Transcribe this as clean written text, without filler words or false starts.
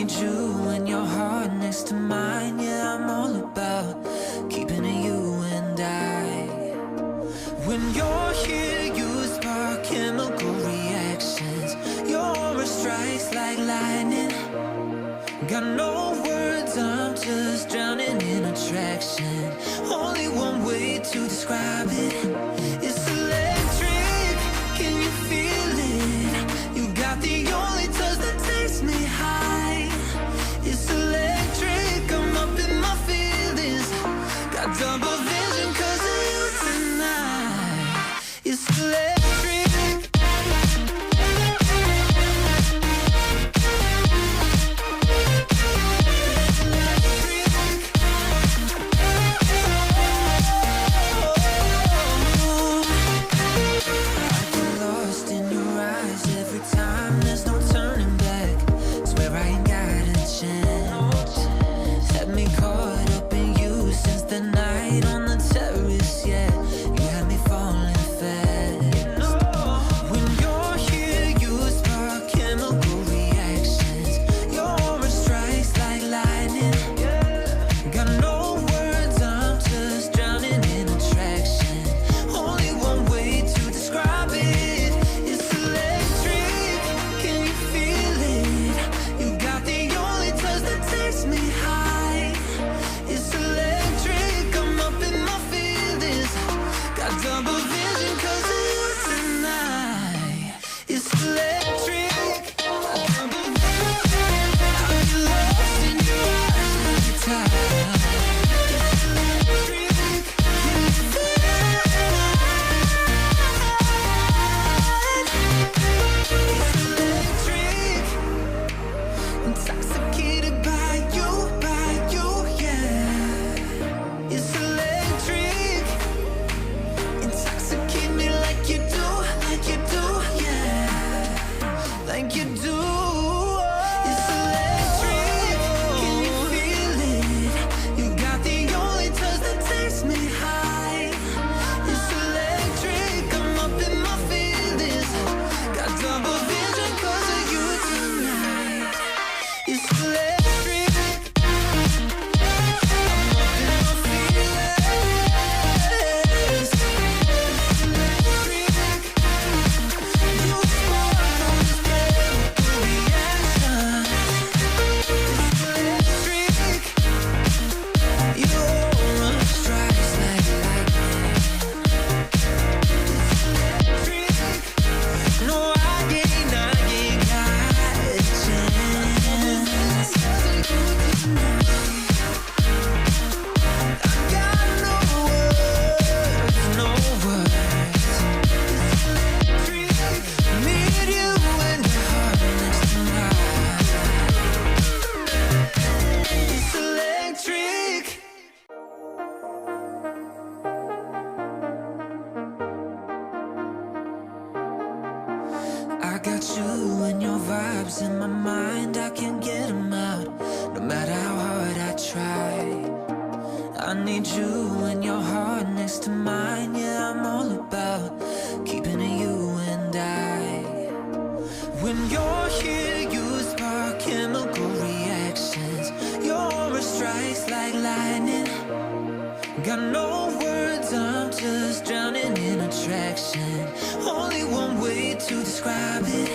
need you and your heart next to mine. Yeah, I'm all about keeping it you and I. When you're here, you spark chemical reactions. Your aura strikes like lightning. Got no words, I'm just drowning in attraction. Only one way to describe it. It's electric, can you feel it? You got the only touch that takes me high. It's electric, I'm up in my feelings. Got double vision 'cause of you tonight. It's electric. I got you and your vibes in my mind, I can't get them out, no matter how hard I try. I need you and your heart next to mine, yeah, I'm all about keeping it you and I. When you're here, you spark chemical reactions. Your aura strikes like lightning. Got no words, I'm just drowning in attraction. Only one way to describe it.